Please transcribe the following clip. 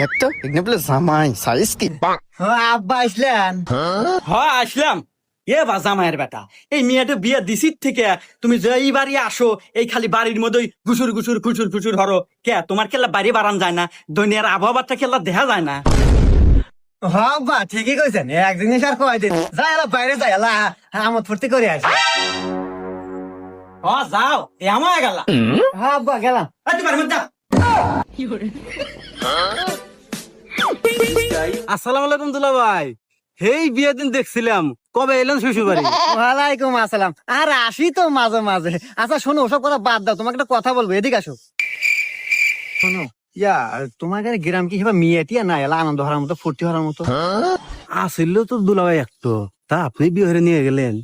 দেখতো এখানে বলে জামাই সাইজ কি? আব্বা আসলেন? হ্যাঁ আসলাম। এ বাজা মায়ের বেটা, এই মেয়েটা বিয়ে দিছির থেকে তুমি যে এই বাড়ি আসো, এই খালি বাড়ির মধ্যেই গুসুর গুসুর খুচুর খুচুর হরো কে? তোমার খেলা বাড়ি বাড়ান যায় না? দুনিয়ার আবহাওয়াটা খেলা দেখা যায় না? আব্বা ঠিকই কইছেন, এক জিনিস আর কয় দিন যাই এলা বাইরে যাই এলা আমোদ ফুর্তি করে আসি। ও যাও, এ আমার গেল। আব্বা গেলাম। তোমার মধ্যে আসসালামু আলাইকুম দুলা ভাই। এই বিয়ের দিন দেখছিলাম, কবে এলেন শ্বশুর বাড়ি? ওয়ালাইকুম আসসালাম। আর আসি তো মাঝে মাঝে। আচ্ছা শোনো, ওসব কথা বাদ দাও, তোমাকে একটা কথা বলবো, এদিকে আসো। শোনো, ইয়া তোমার কাছে গ্রাম কি সেবা মেয়ে টিয়া না এলা আনন্দ হওয়ার মতো ফুর্তি হওয়ার মতো? আসিল তো দুলা ভাই একটু, তা আপনি বিয়ে হয়ে নিয়ে গেলেন।